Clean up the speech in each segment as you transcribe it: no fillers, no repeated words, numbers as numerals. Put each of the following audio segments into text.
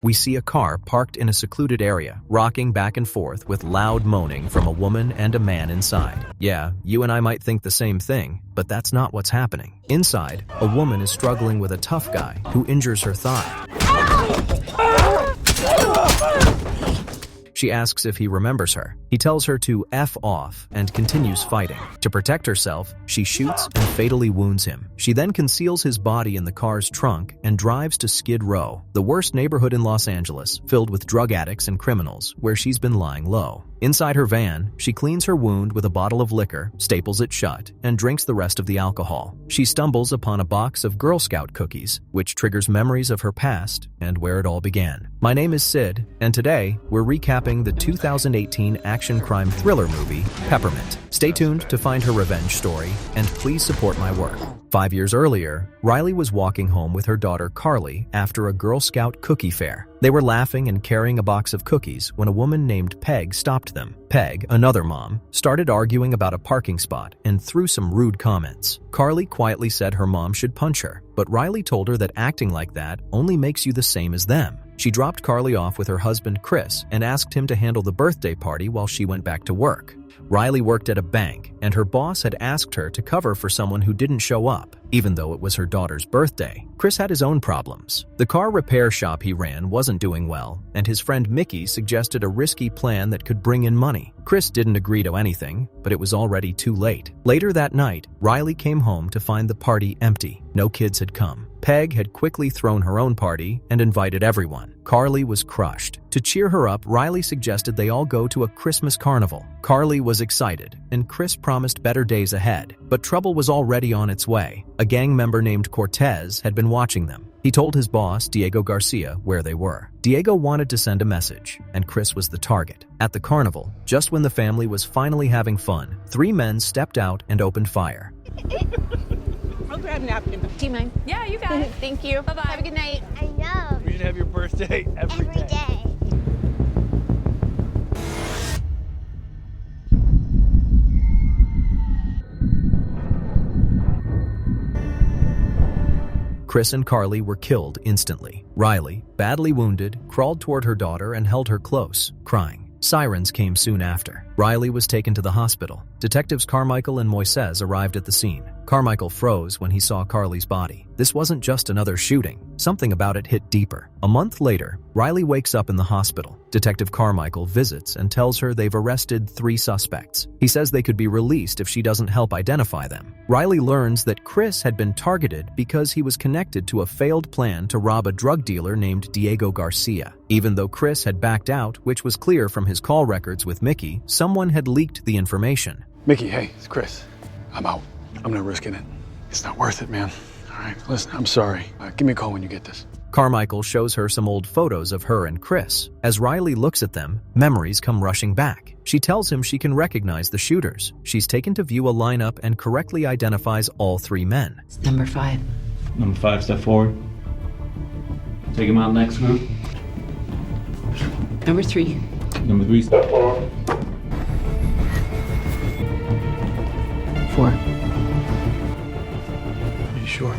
We see a car parked in a secluded area, rocking back and forth with loud moaning from a woman and a man inside. Yeah, you and I might think the same thing, but that's not what's happening. Inside, a woman is struggling with a tough guy who injures her thigh. She asks if he remembers her. He tells her to F off and continues fighting. To protect herself, she shoots and fatally wounds him. She then conceals his body in the car's trunk and drives to Skid Row, the worst neighborhood in Los Angeles, filled with drug addicts and criminals, where she's been lying low. Inside her van, she cleans her wound with a bottle of liquor, staples it shut, and drinks the rest of the alcohol. She stumbles upon a box of Girl Scout cookies, which triggers memories of her past and where it all began. My name is Sid, and today we're recapping the 2018 action crime thriller movie, Peppermint. Stay tuned to find her revenge story, and please support my work. 5 years earlier, Riley was walking home with her daughter Carly after a Girl Scout cookie fair. They were laughing and carrying a box of cookies when a woman named Peg stopped them. Peg, another mom, started arguing about a parking spot and threw some rude comments. Carly quietly said her mom should punch her, but Riley told her that acting like that only makes you the same as them. She dropped Carly off with her husband Chris and asked him to handle the birthday party while she went back to work. Riley worked at a bank, and her boss had asked her to cover for someone who didn't show up, even though it was her daughter's birthday. Chris had his own problems. The car repair shop he ran wasn't doing well, and his friend Mickey suggested a risky plan that could bring in money. Chris didn't agree to anything, but it was already too late. Later that night, Riley came home to find the party empty. No kids had come. Peg had quickly thrown her own party and invited everyone. Carly was crushed. To cheer her up, Riley suggested they all go to a Christmas carnival. Carly was excited, and Chris promised better days ahead. But trouble was already on its way. A gang member named Cortez had been watching them. He told his boss, Diego Garcia, where they were. Diego wanted to send a message, and Chris was the target. At the carnival, just when the family was finally having fun, 3 men stepped out and opened fire. I'll grab a napkin. Do you mind? Yeah, you got it. Thank you. Bye-bye. Have a good night. I know. We should have your birthday every day. Chris and Carly were killed instantly. Riley, badly wounded, crawled toward her daughter and held her close, crying. Sirens came soon after. Riley was taken to the hospital. Detectives Carmichael and Moises arrived at the scene. Carmichael froze when he saw Carly's body. This wasn't just another shooting. Something about it hit deeper. A month later, Riley wakes up in the hospital. Detective Carmichael visits and tells her they've arrested 3 suspects. He says they could be released if she doesn't help identify them. Riley learns that Chris had been targeted because he was connected to a failed plan to rob a drug dealer named Diego Garcia. Even though Chris had backed out, which was clear from his call records with Mickey, someone had leaked the information. Mickey, hey, it's Chris. I'm out. I'm not risking it. It's not worth it, man. All right, listen, I'm sorry. Give me a call when you get this. Carmichael shows her some old photos of her and Chris. As Riley looks at them, memories come rushing back. She tells him she can recognize the shooters. She's taken to view a lineup and correctly identifies all 3 men. It's number 5. Number 5, step forward. Take him out next group. Number 3. Number 3, step forward. 4. Are you sure?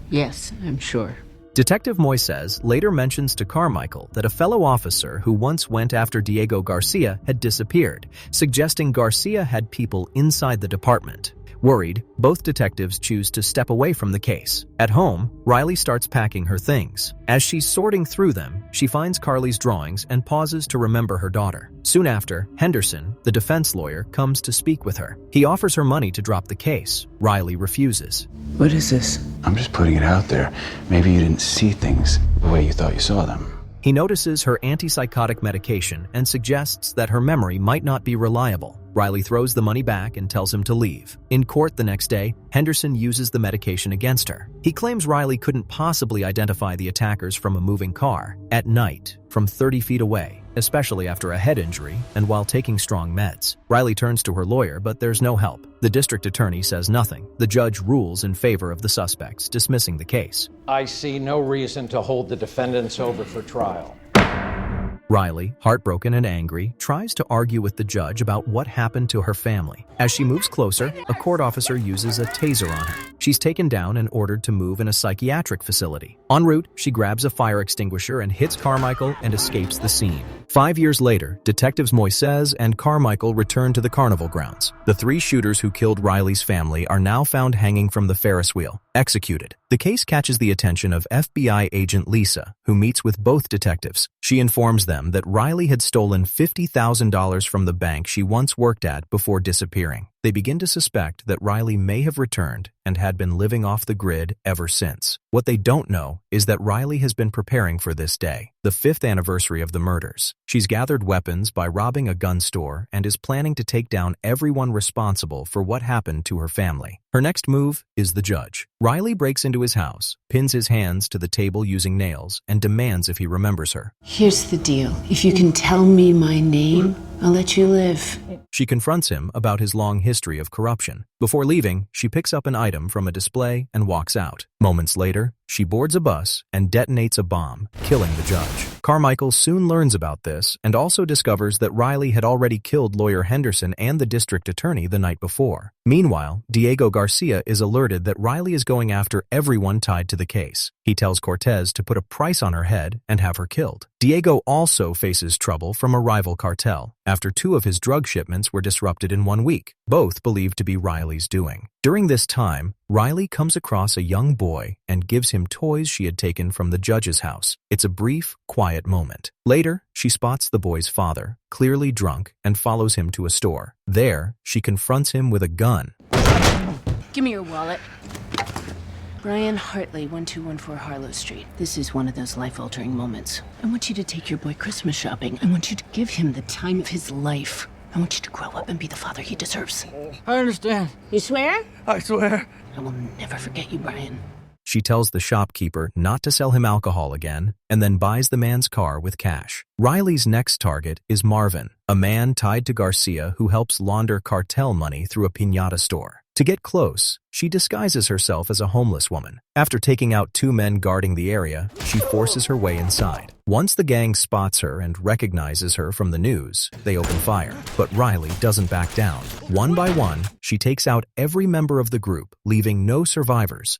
Yes, I'm sure. Detective Moises later mentions to Carmichael that a fellow officer who once went after Diego Garcia had disappeared, suggesting Garcia had people inside the department. Worried, both detectives choose to step away from the case. At home, Riley starts packing her things. As she's sorting through them, she finds Carly's drawings and pauses to remember her daughter. Soon after, Henderson, the defense lawyer, comes to speak with her. He offers her money to drop the case. Riley refuses. What is this? I'm just putting it out there. Maybe you didn't see things the way you thought you saw them. He notices her antipsychotic medication and suggests that her memory might not be reliable. Riley throws the money back and tells him to leave. In court the next day, Henderson uses the medication against her. He claims Riley couldn't possibly identify the attackers from a moving car at night from 30 feet away, especially after a head injury and while taking strong meds. Riley turns to her lawyer, but there's no help. The district attorney says nothing. The judge rules in favor of the suspects, dismissing the case. I see no reason to hold the defendants over for trial. Riley, heartbroken and angry, tries to argue with the judge about what happened to her family. As she moves closer, a court officer uses a taser on her. She's taken down and ordered to move in a psychiatric facility. En route, she grabs a fire extinguisher and hits Carmichael and escapes the scene. 5 years later, Detectives Moises and Carmichael return to the carnival grounds. The 3 shooters who killed Riley's family are now found hanging from the Ferris wheel, executed. The case catches the attention of FBI agent Lisa, who meets with both detectives. She informs them that Riley had stolen $50,000 from the bank she once worked at before disappearing. They begin to suspect that Riley may have returned and had been living off the grid ever since. What they don't know is that Riley has been preparing for this day, the 5th anniversary of the murders. She's gathered weapons by robbing a gun store and is planning to take down everyone responsible for what happened to her family. Her next move is the judge. Riley breaks into his house, pins his hands to the table using nails, and demands if he remembers her. Here's the deal. If you can tell me my name, I'll let you live. She confronts him about his long history of corruption. Before leaving, she picks up an item from a display and walks out. Moments later, she boards a bus and detonates a bomb, killing the judge. Carmichael soon learns about this and also discovers that Riley had already killed lawyer Henderson and the district attorney the night before. Meanwhile, Diego Garcia is alerted that Riley is going after everyone tied to the case. He tells Cortez to put a price on her head and have her killed. Diego also faces trouble from a rival cartel after 2 of his drug shipments were disrupted in 1 week, both believed to be Riley's doing. During this time, Riley comes across a young boy and gives him toys she had taken from the judge's house. It's a brief, quiet moment. Later, she spots the boy's father, clearly drunk, and follows him to a store. There, she confronts him with a gun. Give me your wallet. Brian Hartley, 1214 Harlow Street. This is one of those life-altering moments. I want you to take your boy Christmas shopping. I want you to give him the time of his life. I want you to grow up and be the father he deserves. I understand. You swear? I swear. I will never forget you, Brian. She tells the shopkeeper not to sell him alcohol again and then buys the man's car with cash. Riley's next target is Marvin, a man tied to Garcia who helps launder cartel money through a piñata store. To get close, she disguises herself as a homeless woman. After taking out 2 men guarding the area, she forces her way inside. Once the gang spots her and recognizes her from the news, they open fire. But Riley doesn't back down. One by one, she takes out every member of the group, leaving no survivors.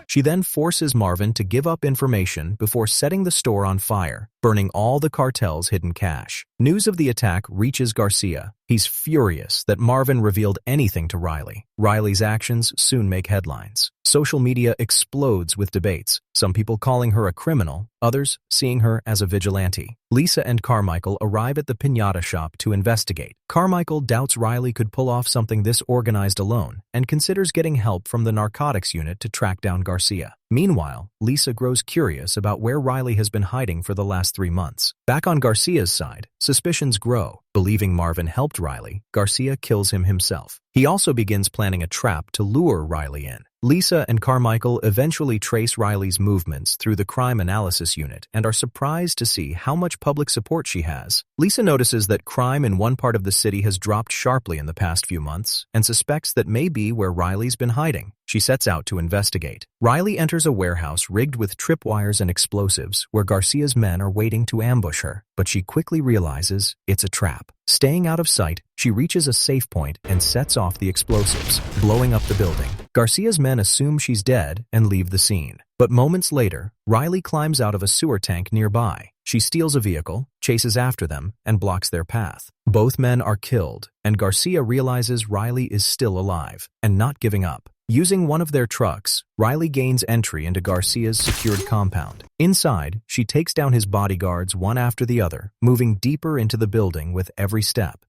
She then forces Marvin to give up information before setting the store on fire, burning all the cartel's hidden cash. News of the attack reaches Garcia. He's furious that Marvin revealed anything to Riley. Riley's actions soon make headlines. Social media explodes with debates, some people calling her a criminal, others seeing her as a vigilante. Lisa and Carmichael arrive at the piñata shop to investigate. Carmichael doubts Riley could pull off something this organized alone and considers getting help from the narcotics unit to track down Garcia. Meanwhile, Lisa grows curious about where Riley has been hiding for the last 3 months. Back on Garcia's side, suspicions grow. Believing Marvin helped Riley, Garcia kills him himself. He also begins planning a trap to lure Riley in. Lisa and Carmichael eventually trace Riley's movements through the crime analysis unit and are surprised to see how much public support she has. Lisa notices that crime in one part of the city has dropped sharply in the past few months and suspects that may be where Riley's been hiding. She sets out to investigate. Riley enters a warehouse rigged with tripwires and explosives where Garcia's men are waiting to ambush her, but she quickly realizes it's a trap. Staying out of sight, she reaches a safe point and sets off the explosives, blowing up the building. Garcia's men assume she's dead and leave the scene. But moments later, Riley climbs out of a sewer tank nearby. She steals a vehicle, chases after them, and blocks their path. Both men are killed, and Garcia realizes Riley is still alive and not giving up. Using one of their trucks, Riley gains entry into Garcia's secured compound. Inside, she takes down his bodyguards one after the other, moving deeper into the building with every step.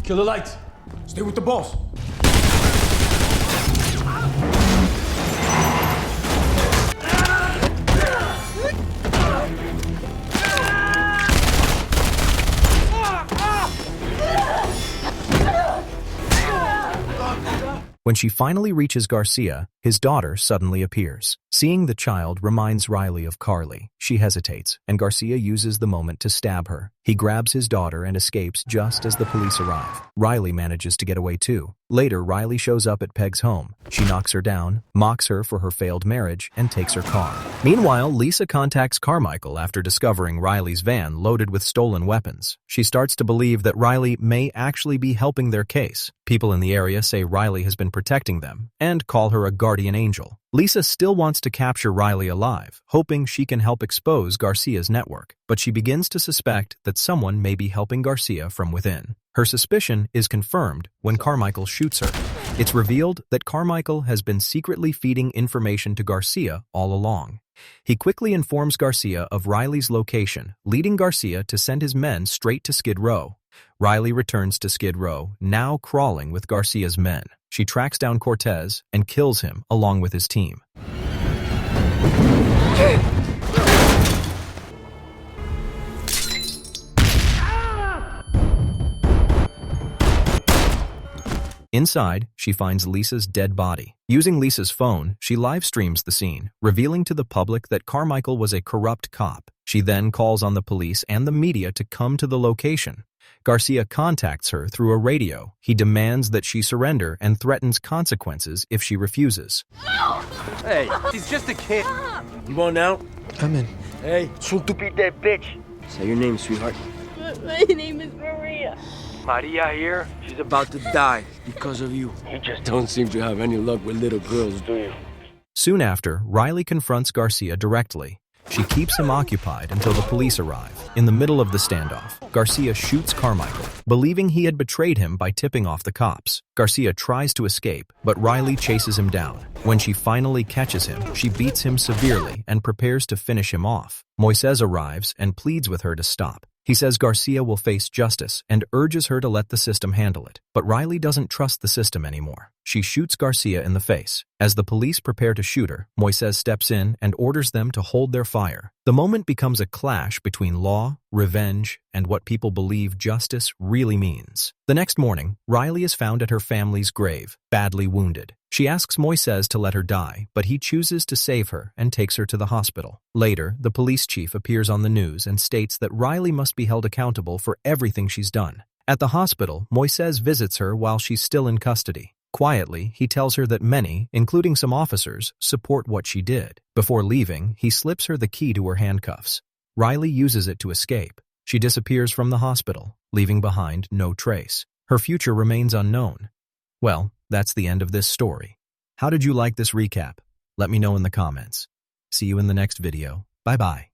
Kill the lights. Stay with the boss. When she finally reaches Garcia, his daughter suddenly appears. Seeing the child reminds Riley of Carly. She hesitates, and Garcia uses the moment to stab her. He grabs his daughter and escapes just as the police arrive. Riley manages to get away too. Later, Riley shows up at Peg's home. She knocks her down, mocks her for her failed marriage, and takes her car. Meanwhile, Lisa contacts Carmichael after discovering Riley's van loaded with stolen weapons. She starts to believe that Riley may actually be helping their case. People in the area say Riley has been protecting them and call her a guardian angel. Lisa still wants to capture Riley alive, hoping she can help expose Garcia's network, but she begins to suspect that someone may be helping Garcia from within. Her suspicion is confirmed when Carmichael shoots her. It's revealed that Carmichael has been secretly feeding information to Garcia all along. He quickly informs Garcia of Riley's location, leading Garcia to send his men straight to Skid Row. Riley returns to Skid Row, now crawling with Garcia's men. She tracks down Cortez and kills him along with his team. Inside, she finds Lisa's dead body. Using Lisa's phone, she live streams the scene, revealing to the public that Carmichael was a corrupt cop. She then calls on the police and the media to come to the location. Garcia contacts her through a radio. He demands that she surrender and threatens consequences if she refuses. Hey, he's just a kid. You want out? Come in. Hey, soon to be that bitch. Say your name, sweetheart. My name is Maria. Maria here. She's about to die because of you. You just don't seem to have any luck with little girls, do you? Soon after, Riley confronts Garcia directly. She keeps him occupied until the police arrive. In the middle of the standoff, Garcia shoots Carmichael, believing he had betrayed him by tipping off the cops. Garcia tries to escape, but Riley chases him down. When she finally catches him, she beats him severely and prepares to finish him off. Moises arrives and pleads with her to stop. He says Garcia will face justice and urges her to let the system handle it. But Riley doesn't trust the system anymore. She shoots Garcia in the face. As the police prepare to shoot her, Moises steps in and orders them to hold their fire. The moment becomes a clash between law, revenge, and what people believe justice really means. The next morning, Riley is found at her family's grave, badly wounded. She asks Moises to let her die, but he chooses to save her and takes her to the hospital. Later, the police chief appears on the news and states that Riley must be held accountable for everything she's done. At the hospital, Moises visits her while she's still in custody. Quietly, he tells her that many, including some officers, support what she did. Before leaving, he slips her the key to her handcuffs. Riley uses it to escape. She disappears from the hospital, leaving behind no trace. Her future remains unknown. Well, that's the end of this story. How did you like this recap? Let me know in the comments. See you in the next video. Bye-bye.